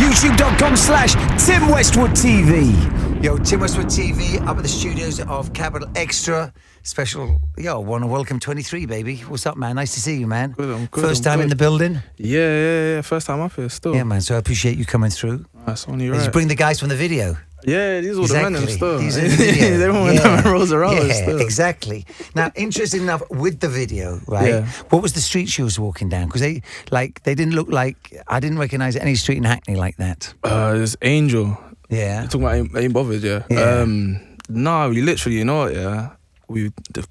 YouTube.com/Tim Westwood TV. Yo, Tim Westwood TV up at the studios of Capital XTRA. Special, want to welcome 23, baby. What's up, man? Nice to see you, man. Good, I'm good. First time in the building? Yeah. First time up here still. Yeah, man. So I appreciate you coming through. That's only right. Did you bring the guys from the video? Yeah, these are all the men still. These are the video. They don't want to rolls around still. Exactly. Now, interesting enough, with the video, right? Yeah. What was the street she was walking down? Because they didn't look like, I didn't recognise any street in Hackney like that. There's Angel. Yeah. You're talking about Ain't Bothered, yeah. No, we literally, you know what, yeah?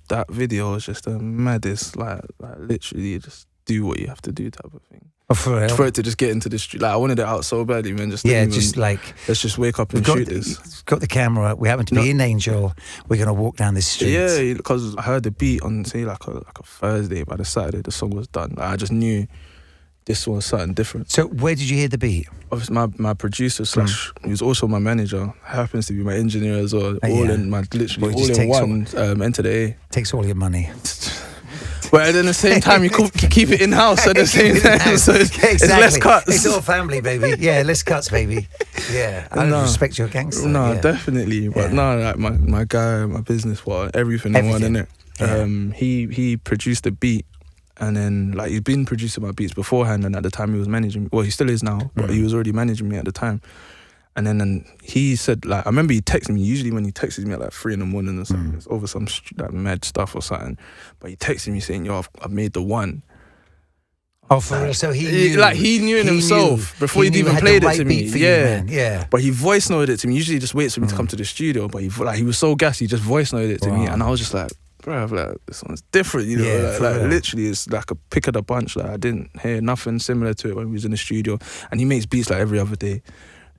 That video was just the maddest, like literally just do what you have to do type of thing. Oh, for real? For it to just get into the street. Like, I wanted it out so badly, man. Let's just wake up and shoot this. Got the camera. We happen to be in Angel. We're going to walk down this street. Yeah, because I heard the beat on, say, like a Thursday. By the Saturday, the song was done. Like, I just knew this was something different. So where did you hear the beat? Obviously, my producer / he was also my manager, happens to be my engineer as well. Literally all in one. Enter the A. Takes all your money. But at the same time, you keep it in-house at the same time, so it's less cuts. It's all family, baby. Yeah, less cuts, baby. Yeah, I respect your gangster. No, definitely. But like my guy, my business, everything in one, innit? Yeah. He produced the beat, and then like he'd been producing my beats beforehand, and at the time he was managing me. Well, he still is now, but he was already managing me at the time. And then he said, like, I remember he texted me. Usually when he texts me at like 3 a.m. or something, it's over some like mad stuff or something. But he texted me saying, "Yo, I've made the one." Oh, for real? So he knew it himself before he'd even played it to me. Yeah. But he voice noted it to me. Usually he just waits for me to come to the studio. But he was so gassy, he just voice noted it to me, and I was just like, bro, like, this one's different, you know. Yeah, Literally, it's like a pick of the bunch. Like, I didn't hear nothing similar to it when we was in the studio, and he makes beats like every other day.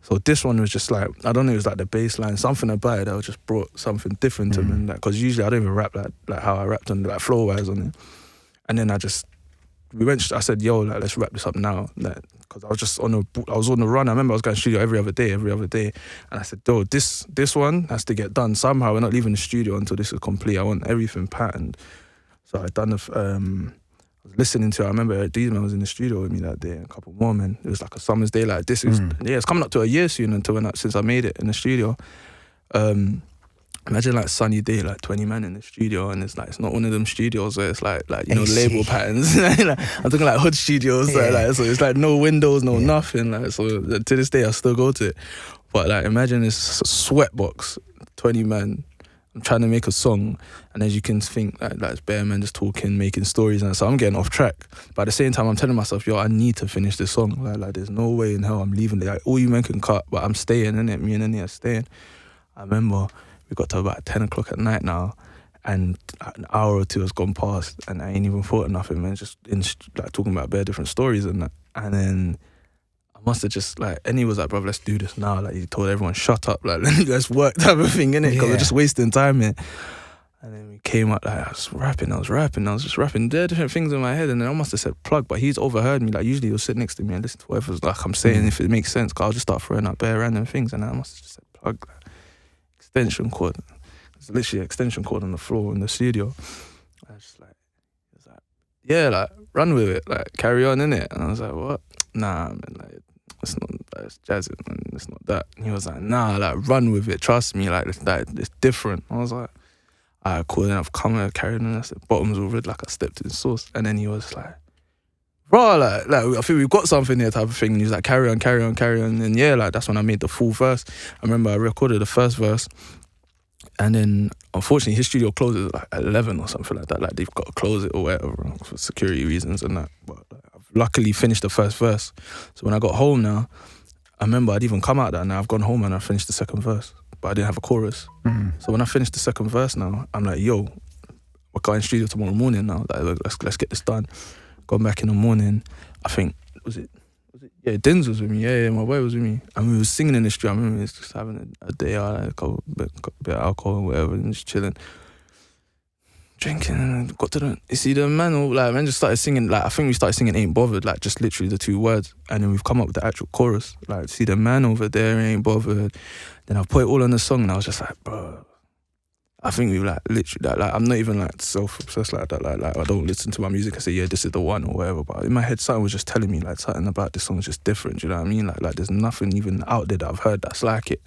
So this one was just like, I don't know, it was like the bass line, something about it that just brought something different to me. Because usually I don't even rap like how I rapped on, like flow-wise on it. And then I said, yo, like, let's wrap this up now. Because I was on the run. I remember I was going to studio every other day. And I said, yo, this one has to get done somehow. We're not leaving the studio until this is complete. I want everything patterned. So I done I was listening to it. I remember these men was in the studio with me that day, and a couple more men. It was like a summer's day like this. It's coming up to a year soon since I made it in the studio. Imagine like sunny day, like 20 men in the studio, and it's not one of them studios where it's like label patterns. I'm talking like hood studios, so it's like no windows, no nothing. Like, so to this day I still go to it. But like imagine this sweatbox, 20 men. I'm trying to make a song, and as you can think, like it's bare men just talking, making stories, and so I'm getting off track. But at the same time, I'm telling myself, yo, I need to finish this song. Like there's no way in hell I'm leaving. Like, all you men can cut, but I'm staying, innit? Me and Annie are staying. I remember we got to about 10 o'clock at night now, and an hour or two has gone past, and I ain't even thought of nothing, man. Just like talking about bare different stories and that. And then I must have just and he was like, bro, let's do this now. Like, he told everyone, shut up, like, let's work type of thing, innit? Because we're just wasting time here. And then we came up, like, I was just rapping. There are different things in my head, and then I must have said plug, but he's overheard me. Like, usually he'll sit next to me and listen to whatever's like I'm saying, if it makes sense, because I'll just start throwing out bare random things, and I must have just said plug, like, extension cord. It's literally an extension cord on the floor in the studio. I was just like, yeah, like, run with it, like, carry on, innit? And I was like, what? Nah, man, like, it's not, it's jazzing, man, it's not that. And he was like, nah, like, run with it, trust me, like, it's different. I was like, alright, cool, then I've come and carried on, I said, bottoms all red, like I stepped in sauce. And then he was like, bro, like I think we've got something here type of thing. And he was like, carry on. And yeah, like, that's when I made the full verse. I remember I recorded the first verse, and then unfortunately his studio closes at 11 or something like that. Like, they've got to close it or whatever for security reasons and that. But I've luckily finished the first verse. So when I got home now, I remember I'd even come out that, and I've gone home and I finished the second verse, but I didn't have a chorus. So when I finished the second verse now, I'm like, yo, we're going studio tomorrow morning now. Like, let's get this done. Gone back in the morning. I think was it? Yeah, Dins was with me. Yeah, my boy was with me, and we was singing in the street. I remember we was just having a day out, like a bit of alcohol or whatever, and just chilling, drinking. And got to the man just started singing. Like, I think we started singing "Ain't Bothered," like just literally the 2 words, and then we've come up with the actual chorus. Like, see the man over there ain't bothered. Then I put it all on the song, and I was just like, bro. I think we've like literally like I'm not even like self-obsessed like that. Like I don't listen to my music and say, yeah, this is the one or whatever. But in my head, something was just telling me like something about this song is just different. Do you know what I mean? Like there's nothing even out there that I've heard that's like it.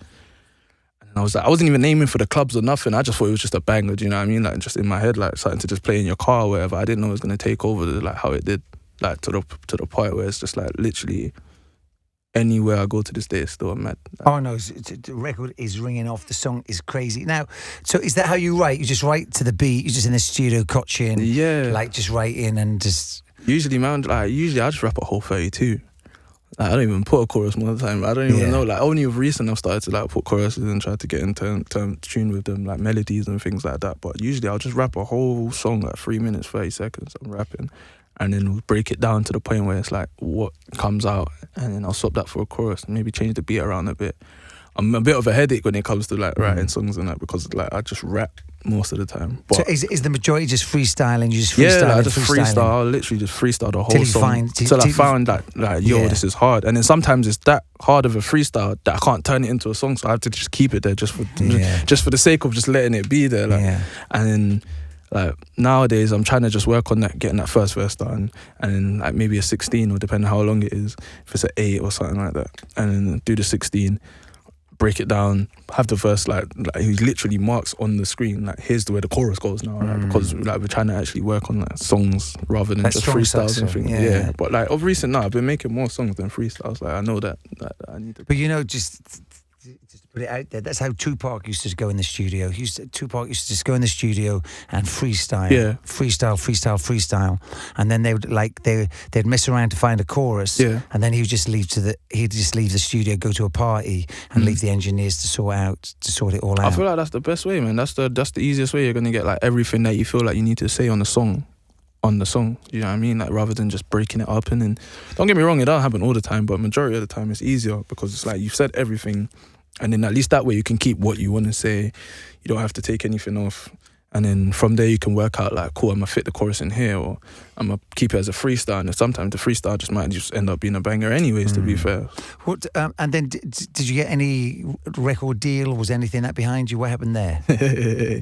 And I was like, I wasn't even aiming for the clubs or nothing. I just thought it was just a banger. Do you know what I mean? Like just in my head, like something to just play in your car or whatever. I didn't know it was gonna take over like how it did. Like to the point where it's just like literally. Anywhere I go to this day, it's still mad. Oh no, the record is ringing off. The song is crazy. Now, so is that how you write? You just write to the beat. You're just in the studio, coaching. Yeah. Like just writing and just. Usually, man, like usually I just rap a whole 32. Like, I don't even put a chorus most of the time. I don't even know. Like only with recent I've started to like put choruses and try to get in tune with them, like melodies and things like that. But usually I'll just rap a whole song like 3 minutes, 30 seconds. I'm rapping. And then we'll break it down to the point where it's like what comes out, and then I'll swap that for a chorus and maybe change the beat around a bit. I'm a bit of a headache when it comes to like writing songs and that, because like I just rap most of the time. But so is the majority just freestyling? You just freestyle? Yeah, like, I just freestyle. I'll literally just freestyle the whole song till I found like this is hard. And then sometimes it's that hard of a freestyle that I can't turn it into a song, so I have to just keep it there just for the sake of just letting it be there. Like, and then. Like nowadays, I'm trying to just work on that, getting that first verse done, and then like maybe a 16, or depending how long it is, if it's an 8 or something like that, and then do the 16, break it down, have the verse like he literally marks on the screen like here's where the chorus goes now, right? Because like we're trying to actually work on like songs rather than like just freestyles and things. Yeah. But like of recent now, I've been making more songs than freestyles. Like I know that I need to. But you know, just to put it out there, that's how Tupac used to go in the studio. Tupac used to just go in the studio and freestyle, freestyle, and then they'd mess around to find a chorus, and then he'd just leave the studio, go to a party, and leave the engineers to sort it all out. I feel like that's the best way, man. That's the easiest way you're gonna get like everything that you feel like you need to say on the song. You know what I mean? Like rather than just breaking it up, and then don't get me wrong, it don't happen all the time, but majority of the time it's easier because it's like you've said everything. And then at least that way you can keep what you want to say. You don't have to take anything off. And then from there you can work out like, cool, I'm going to fit the chorus in here, or I'm going to keep it as a freestyle. And sometimes the freestyle might just end up being a banger anyways, to be fair. What? And then did you get any record deal? Was anything that behind you? What happened there? We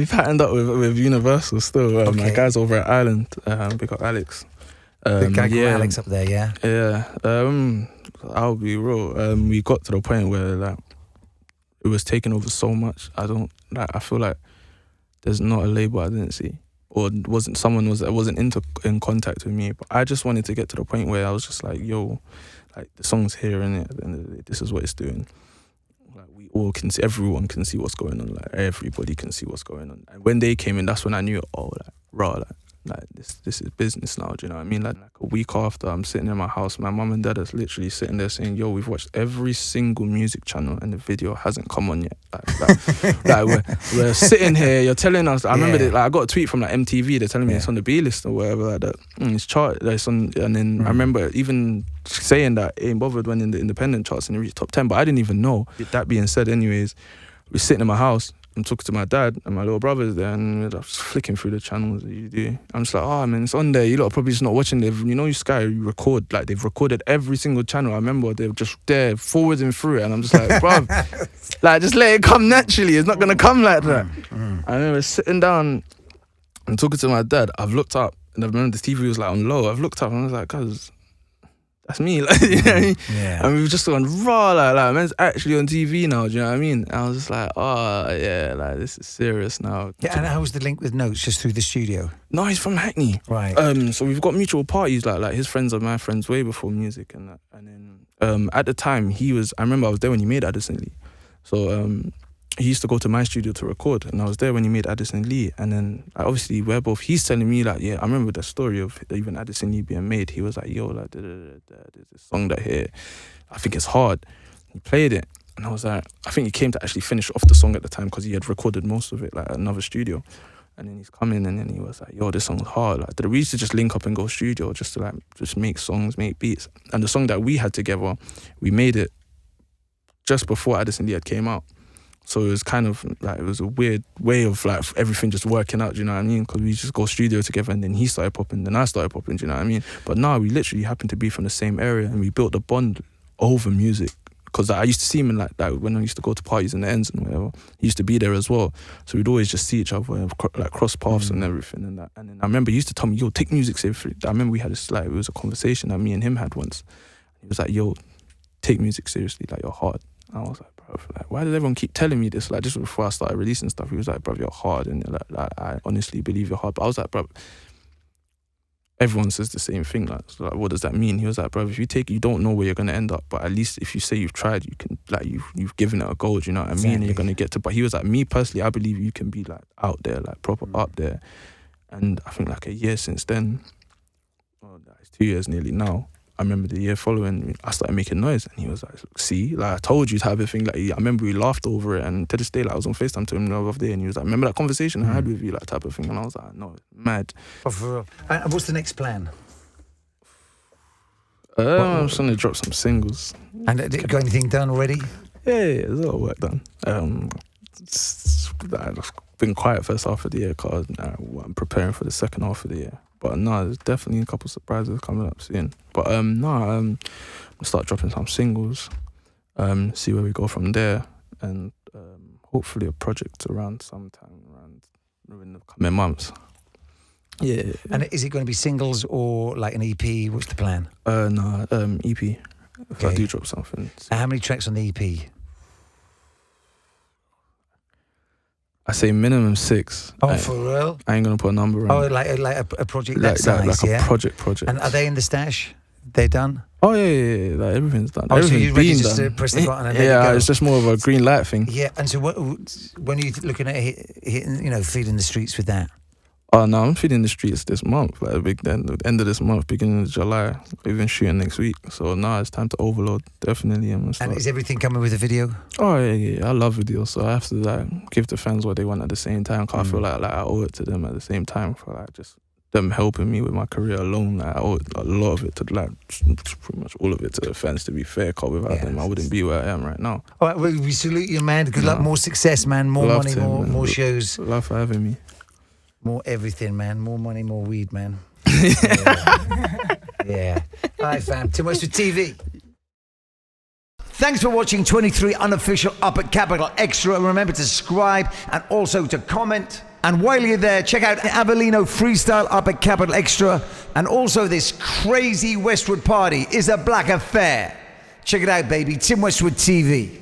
patterned up with Universal still. My guys over at Ireland, we got Alex. The guy called Alex up there, yeah? Yeah. I'll be real. We got to the point where like it was taking over so much. I feel like there's not a label I didn't see, or wasn't in contact with me. But I just wanted to get to the point where I was just like, yo, like the song's here, and at the end of the day, this is what it's doing. Like we all can see, everyone can see what's going on. Like everybody can see what's going on. And when they came in, that's when I knew, like this is business now, do you know what I mean? Like a week after, I'm sitting in my house, my mum and dad is literally sitting there saying, yo, we've watched every single music channel and the video hasn't come on yet. Like we're sitting here, you're telling us, I remember that, like I got a tweet from like MTV, they're telling me it's on the B list or whatever like that. It's charted, it's on, and then I remember even saying that it ain't bothered when in the independent charts and it reached top 10, but I didn't even know. That being said, anyways, we're sitting in my house, I'm talking to my dad and my little brother's there, and we're just flicking through the channels that you do. I'm just like, oh man, it's on there. You lot are probably just not watching it. You know, Sky, you record, like they've recorded every single channel. I remember they were just there forwards and through it, and I'm just like, bruv, like just let it come naturally. It's not gonna come like that. I remember sitting down and talking to my dad. I've looked up, and I remember the TV was like on low. I've looked up and I was like, cuz that's me, like, you know what I mean? Yeah. And we've just gone raw, like man's actually on TV now, do you know what I mean? And I was just like, oh yeah, like this is serious now. Yeah, and how was the link with Notes, just through the studio? No, he's from Hackney. Right. So we've got mutual parties, like his friends are my friends way before music and that. And then at the time I remember I was there when he made Addison Lee. So he used to go to my studio to record, and I was there when he made Addison Lee. And then obviously he's telling me like, yeah, I remember the story of even Addison Lee being made. He was like, yo, like there's this song that here, I think it's hard. He played it, and I was like, I think he came to actually finish off the song at the time because he had recorded most of it like at another studio. And then he's coming, and then he was like, yo, this song's hard. Like we used to just link up and go studio just to like just make songs, make beats. And the song that we had together, we made it just before Addison Lee had came out. So it was kind of like, it was a weird way of like everything just working out, do you know what I mean? Because we just go studio together, and then he started popping, then I started popping, do you know what I mean? But now we literally happen to be from the same area, and we built a bond over music. because I used to see him in like when I used to go to parties in the ends and whatever. He used to be there as well, so we'd always just see each other and like cross paths and everything and that. And then I remember he used to tell me, "Yo, take music seriously." I remember we had this like, it was a conversation that me and him had once. He was like, "Yo, take music seriously, like you're hard." And I was like, "Bro, like why does everyone keep telling me this?" Like just before I started releasing stuff, he was like, "Bro, you're hard," and like I honestly believe you're hard. But I was like, "Bro, everyone says the same thing. Like, so like, what does that mean?" He was like, "Bro, if you don't know where you're gonna end up, but at least if you say you've tried, you can like you've given it a go. Do you know what I mean? And you're gonna get to." But he was like, "Me personally, I believe you can be like out there, like proper up there." And I think like a year since then, well, it's 2 years nearly now. I remember the year following, I started making noise, and he was like, "See, like I told you," type of thing. Like I remember we laughed over it, and to this day, like I was on FaceTime to him the other day, and he was like, "Remember that conversation I had with you," like type of thing. And I was like, "No, mad." Oh, for real. And what's the next plan? I'm just gonna drop some singles. And got anything done already? Yeah, there's a lot of work done. I've been quiet first half of the year because I'm preparing for the second half of the year. But no, there's definitely a couple of surprises coming up soon. But I'll start dropping some singles, see where we go from there, and hopefully a project around sometime in the coming months. Yeah. And is it going to be singles or like an EP? What's the plan? EP. If I do drop something. How many tracks on the EP? I say minimum 6. Oh, for real? I ain't gonna put a number on. Oh, like a project that size, like yeah? a project. And are they in the stash? They're done? Oh yeah. Like everything's done. Oh, everything's so you're ready been just done. to press the button and let it go? It's just more of a green light thing. Yeah, and so when are you looking at hitting, feeding the streets with that? Oh no, I'm feeding the streets this month, like the end of this month, beginning of July. We're even shooting next week. So now it's time to overload, definitely. And is everything coming with a video? Oh yeah. I love videos, so I have to like give the fans what they want at the same time. Cause I feel like I owe it to them at the same time for like just them helping me with my career alone. Like I owe a lot of it to like pretty much all of it to the fans. To be fair, cause without them I wouldn't be where I am right now. All right, well, we salute you, man. Good luck, more success, man. More money, more shows. Love for having me. More everything, man. More money, more weed, man. Yeah. All right, fam. Tim Westwood TV. Thanks for watching 23 Unofficial up at Capital XTRA. Remember to subscribe and also to comment. And while you're there, check out Avellino Freestyle up at Capital XTRA. And also this crazy Westwood party is a black affair. Check it out, baby. Tim Westwood TV.